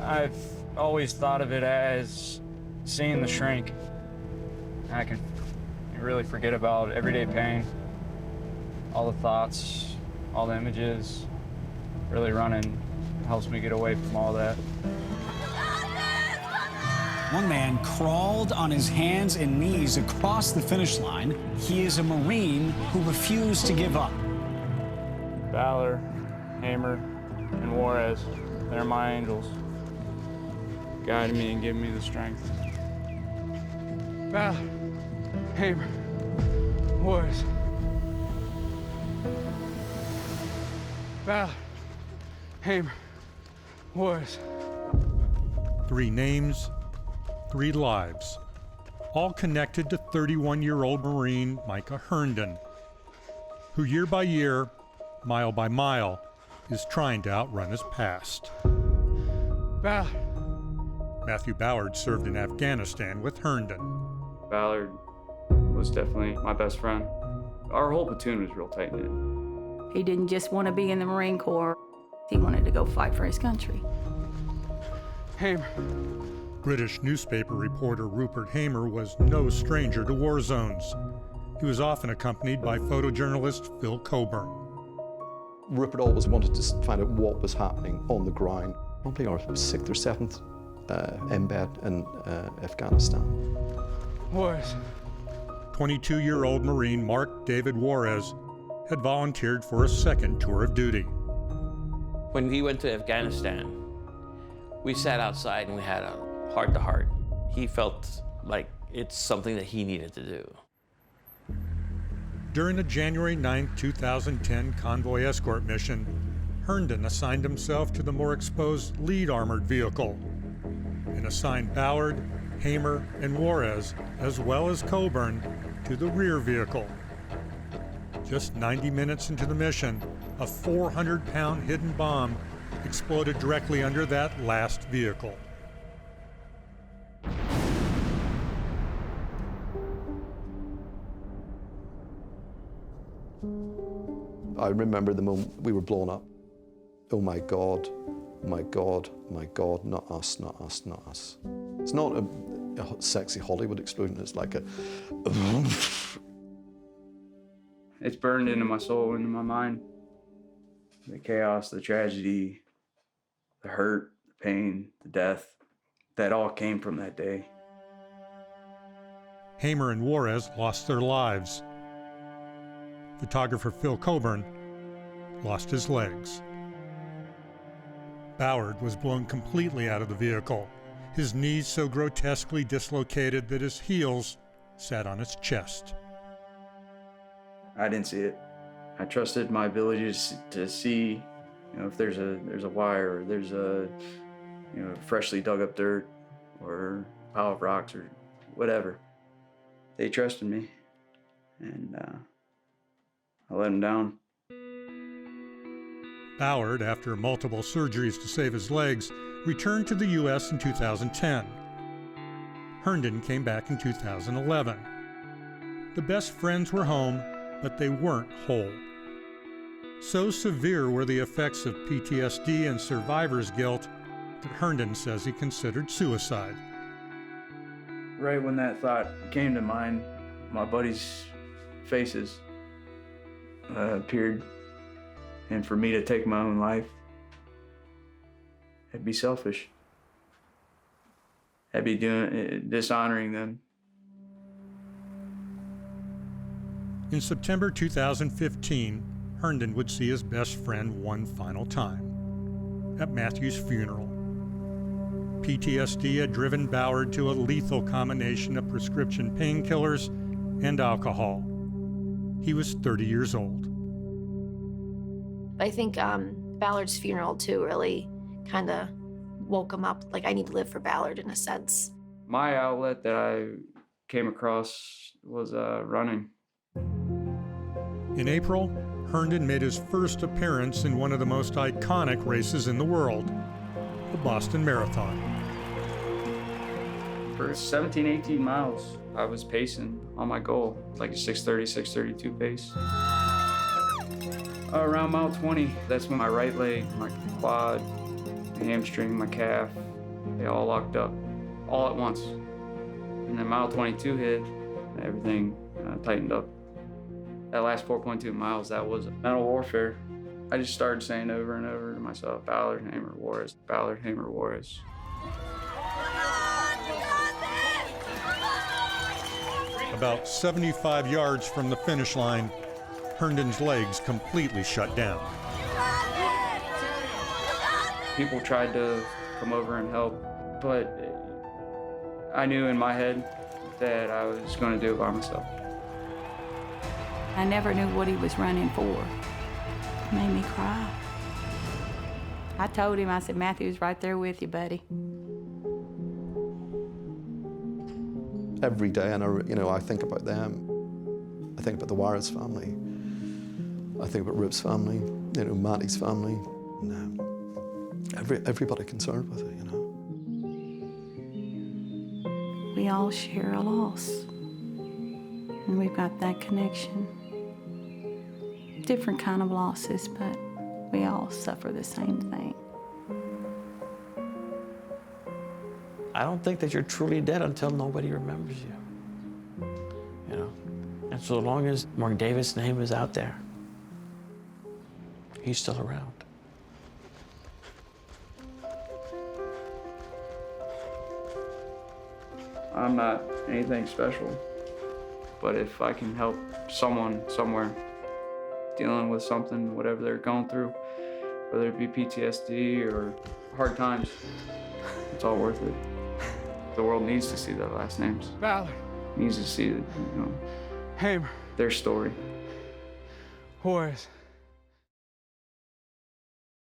I've always thought of it as seeing the shrink. I can really forget about everyday pain, all the thoughts, all the images. Really running helps me get away from all that. One man crawled on his hands and knees across the finish line. He is a Marine who refused to give up. Ballard, Hamer, and Juarez, they're my angels, guiding me and giving me the strength. Ballard, Hamer, Juarez. Ballard, Hamer, Juarez. 3 names, 3 lives, all connected to 31-year-old Marine Micah Herndon, who year by year, mile by mile, is trying to outrun his past. Ballard. Matthew Ballard served in Afghanistan with Herndon. Ballard was definitely my best friend. Our whole platoon was real tight-knit. He didn't just want to be in the Marine Corps. He wanted to go fight for his country. Hamer. British newspaper reporter Rupert Hamer was no stranger to war zones. He was often accompanied by photojournalist Phil Coburn. Rupert always wanted to find out what was happening on the ground. Probably our 6th or 7th embed in Afghanistan. Juarez. 22-year-old Marine Mark David Juarez had volunteered for a second tour of duty. When he went to Afghanistan, we sat outside and we had a heart-to-heart. He felt like it's something that he needed to do. During a January 9, 2010 convoy escort mission, Herndon assigned himself to the more exposed lead armored vehicle and assigned Ballard, Hamer, and Juarez, as well as Coburn, to the rear vehicle. Just 90 minutes into the mission, a 400-pound hidden bomb exploded directly under that last vehicle. I remember the moment we were blown up. Oh my God, my God, my God, not us, not us, not us. It's not a sexy Hollywood explosion, it's like a... It's burned into my soul, into my mind. The chaos, the tragedy, the hurt, the pain, the death, that all came from that day. Hamer and Juarez lost their lives. Photographer Phil Coburn lost his legs. Ballard was blown completely out of the vehicle, his knees so grotesquely dislocated that his heels sat on his chest. I didn't see it. I trusted my ability to see, if there's a wire, or there's a, freshly dug up dirt, or a pile of rocks, or whatever. They trusted me, and I let them down. Ballard, after multiple surgeries to save his legs, returned to the U.S. in 2010. Herndon came back in 2011. The best friends were home, but they weren't whole. So severe were the effects of PTSD and survivor's guilt that Herndon says he considered suicide. Right when that thought came to mind, my buddies' faces appeared, and for me to take my own life, it'd be selfish. I'd be dishonoring them. In September 2015, Herndon would see his best friend one final time, at Matthew's funeral. PTSD had driven Ballard to a lethal combination of prescription painkillers and alcohol. He was 30 years old. I think Ballard's funeral, too, really kind of woke him up. Like, I need to live for Ballard in a sense. My outlet that I came across was running. In April, Herndon made his first appearance in one of the most iconic races in the world, the Boston Marathon. For 17, 18 miles, I was pacing on my goal, like a 6:30, 6:32 pace. Around mile 20, that's when my right leg, my quad, my hamstring, my calf, They all locked up all at once. And then mile 22 hit, everything tightened up. That last 4.2 miles, that was mental warfare. I just started saying over and over to myself, Ballard, Hamer, Juarez, Ballard, Hamer, Juarez. About 75 yards from the finish line, Herndon's legs completely shut down. People tried to come over and help, but I knew in my head that I was going to do it by myself. I never knew what he was running for. It made me cry. I told him, I said, Matthew's right there with you, buddy. Every day, and I think about them. I think about the Juarez family. I think about Rip's family, Matty's family. Everybody concerned with it, We all share a loss, and we've got that connection. Different kind of losses, but we all suffer the same thing. I don't think that you're truly dead until nobody remembers you. And so long as Mark Davis' name is out there, he's still around. I'm not anything special, but if I can help someone somewhere dealing with something, whatever they're going through, whether it be PTSD or hard times, it's all worth it. The world needs to see their last names. Ballard. Needs to see, Hamer. their story. Juarez.